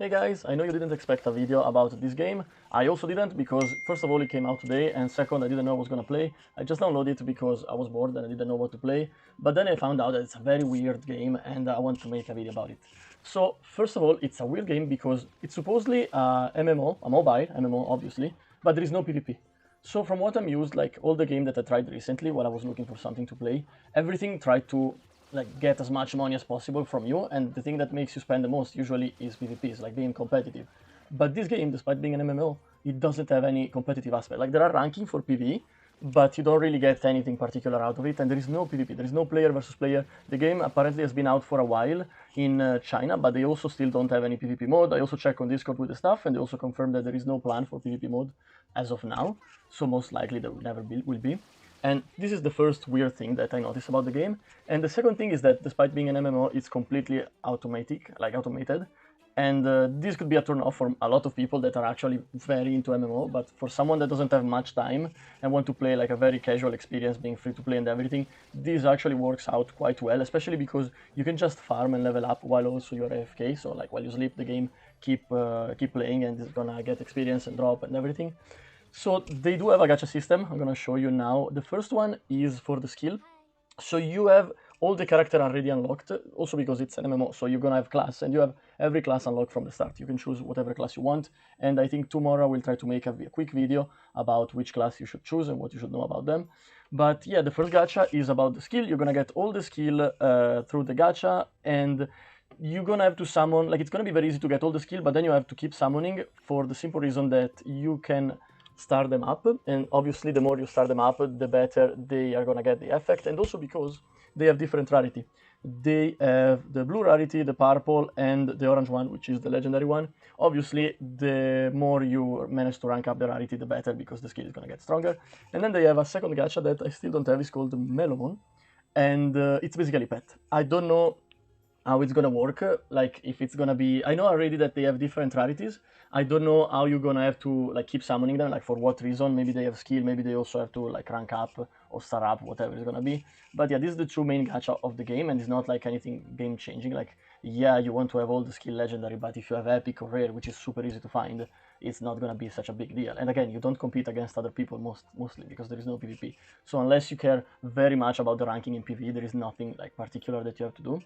Hey guys, I know you didn't expect a video about this game. I also didn't because first of all it came out today and second I didn't know I was gonna play. I just downloaded it because I was bored and I didn't know what to play. But then I found out that it's a very weird game and I want to make a video about it. So first of all, it's a weird game because it's supposedly a MMO, a mobile MMO obviously, but there is no PvP. So from what I'm used, like all the game that I tried recently while I was looking for something to play, everything tried to get as much money as possible from you, and the thing that makes you spend the most usually is PvPs, like being competitive. But this game, despite being an MMO, it doesn't have any competitive aspect. Like there are ranking for PvE, but you don't really get anything particular out of it, and there is no PvP, there is no player versus player. The game apparently has been out for a while in China, but they also still don't have any PvP mode. I also checked on Discord with the staff, and they also confirmed that there is no plan for PvP mode as of now, so most likely there will never will be. And this is the first weird thing that I noticed about the game. And the second thing is that despite being an MMO, it's completely automated. And this could be a turn off for a lot of people that are actually very into MMO, but for someone that doesn't have much time and want to play like a very casual experience, being free to play and everything, this actually works out quite well, especially because you can just farm and level up while also you're AFK. So like while you sleep, the game keep playing and it's gonna get experience and drop and everything. So they do have a gacha system. I'm gonna show you now. The first one is for the skill. So you have all the character already unlocked, also because it's an MMO, so you're gonna have class, and you have every class unlocked from the start. You can choose whatever class you want, and I think tomorrow we'll try to make a quick video about which class you should choose and what you should know about them. But yeah, the first gacha is about the skill. You're gonna get all the skill through the gacha, and you're gonna have to summon, like it's gonna be very easy to get all the skill, but then you have to keep summoning for the simple reason that you can start them up, and obviously the more you start them up, the better they are gonna get the effect, and also because they have different rarity. They have the blue rarity, the purple, and the orange one, which is the legendary one. Obviously, the more you manage to rank up the rarity, the better, because the skill is gonna get stronger. And then they have a second gacha that I still don't have, it's called Melomon, and it's basically pet. I don't know how it's gonna work, like if it's gonna be, I know already that they have different rarities. I don't know how you're gonna have to like keep summoning them, like for what reason. Maybe they have skill, maybe they also have to like rank up or star up, whatever it's gonna be. But yeah, this is the true main gacha of the game, and it's not like anything game changing. Like yeah, you want to have all the skill legendary, but if you have epic or rare, which is super easy to find, it's not gonna be such a big deal. And again, you don't compete against other people mostly because there is no PvP. So unless you care very much about the ranking in PvE, there is nothing like particular that you have to do.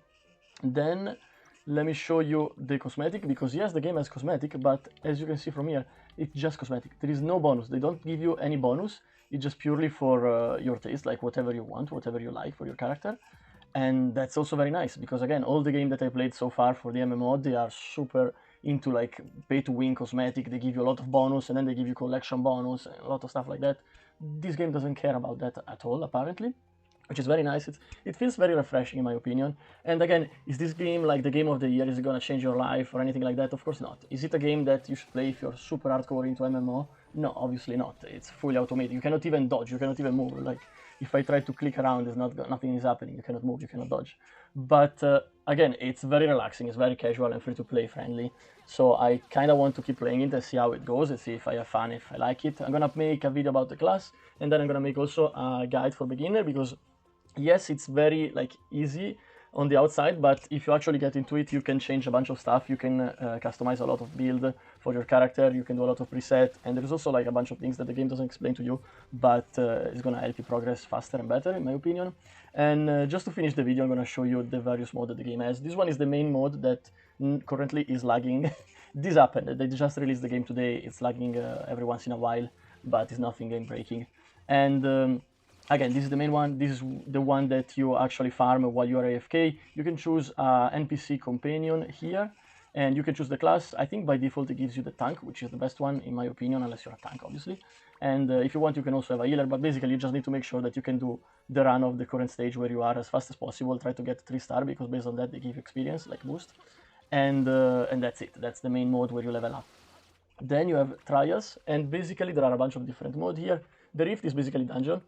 Then let me show you the cosmetic, because yes, the game has cosmetic, but as you can see from here, it's just cosmetic. There is no bonus. They don't give you any bonus. It's just purely for your taste, like whatever you want, whatever you like for your character. And that's also very nice, because again, all the game that I played so far for the MMO, they are super into like pay to win cosmetic. They give you a lot of bonus, and then they give you collection bonus and a lot of stuff like that. This game doesn't care about that at all, apparently, which is very nice. It feels very refreshing in my opinion. And again, is this game like the game of the year? Is it gonna change your life or anything like that? Of course not. Is it a game that you should play if you're super hardcore into MMO? No, obviously not. It's fully automated. You cannot even dodge, you cannot even move. Like if I try to click around, nothing is happening. You cannot move, you cannot dodge. But again, it's very relaxing, it's very casual and free to play friendly. So I kind of want to keep playing it and see how it goes and see if I have fun, if I like it. I'm gonna make a video about the class, and then I'm gonna make also a guide for beginner, because yes, it's very like easy on the outside, but if you actually get into it, you can change a bunch of stuff. You can customize a lot of build for your character. You can do a lot of preset, and there's also like a bunch of things that the game doesn't explain to you, but it's gonna help you progress faster and better, in my opinion. And just to finish the video, I'm gonna show you the various modes that the game has. This one is the main mode that currently is lagging. This happened. They just released the game today. It's lagging every once in a while, but it's nothing game breaking. And again, this is the main one. This is the one that you actually farm while you are AFK. You can choose NPC companion here, and you can choose the class. I think by default it gives you the tank, which is the best one in my opinion, unless you're a tank, obviously. And if you want, you can also have a healer, but basically you just need to make sure that you can do the run of the current stage where you are as fast as possible. Try to get 3-star, because based on that they give you experience, like boost. And that's it. That's the main mode where you level up. Then you have trials, and basically there are a bunch of different modes here. The rift is basically dungeon.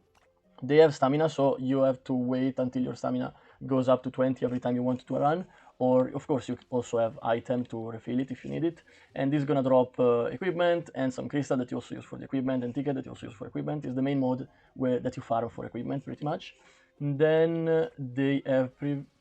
They have stamina, so you have to wait until your stamina goes up to 20 every time you want to run. Or of course you also have item to refill it if you need it. And this is gonna drop equipment and some crystal that you also use for the equipment, and ticket that you also use for equipment. Is the main mode that you farm for equipment pretty much. Then they have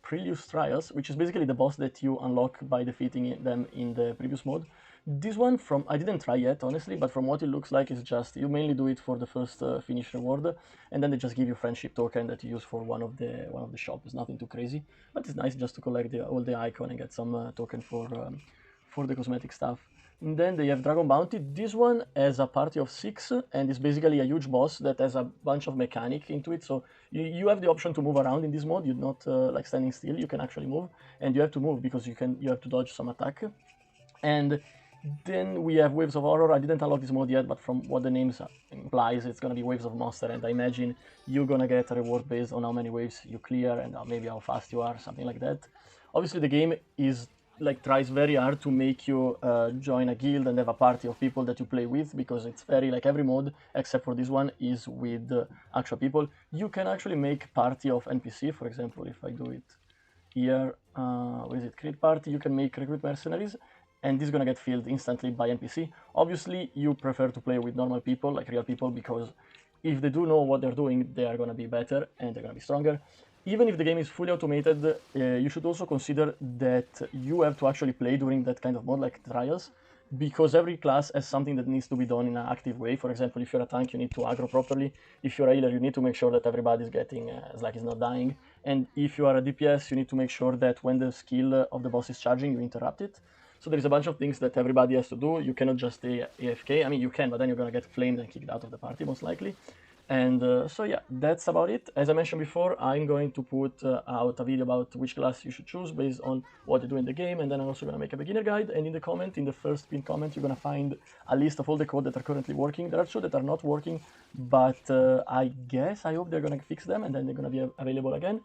previous trials, which is basically the boss that you unlock by defeating them in the previous mode. This one, I didn't try yet, honestly, but from what it looks like, is just you mainly do it for the first finish reward, and then they just give you friendship token that you use for one of the shops. It's nothing too crazy, but it's nice just to collect all the icon and get some token for the cosmetic stuff. And then they have Dragon Bounty. This one has a party of 6 and is basically a huge boss that has a bunch of mechanic into it. So you have the option to move around in this mode. You're not like standing still. You can actually move, and you have to move because you have to dodge some attack. And then we have Waves of Horror. I didn't unlock this mode yet, but from what the name implies, it's gonna be Waves of Monster, and I imagine you're gonna get a reward based on how many waves you clear and maybe how fast you are, something like that. Obviously, the game tries very hard to make you join a guild and have a party of people that you play with, because it's very like every mode except for this one is with actual people. You can actually make party of NPC. For example, if I do it here, what is it, create party, you can make recruit mercenaries, and this is gonna get filled instantly by NPC. Obviously, you prefer to play with normal people, like real people, because if they do know what they're doing, they are gonna be better and they're gonna be stronger. Even if the game is fully automated, you should also consider that you have to actually play during that kind of mode, like trials, because every class has something that needs to be done in an active way. For example, if you're a tank, you need to aggro properly. If you're a healer, you need to make sure that everybody's getting, is not dying. And if you are a DPS, you need to make sure that when the skill of the boss is charging, you interrupt it. So there's a bunch of things that everybody has to do. You cannot just stay AFK. I mean, you can, but then you're gonna get flamed and kicked out of the party, most likely. And so yeah, that's about it. As I mentioned before, I'm going to put out a video about which class you should choose based on what you do in the game, and then I'm also going to make a beginner guide. And in the first pinned comment, you're going to find a list of all the code that are currently working. There are two that are not working, but I hope they're going to fix them, and then they're going to be available again.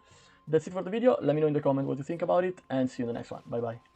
That's it for the video. Let me know in the comment what you think about it, and see you in the next one. Bye bye.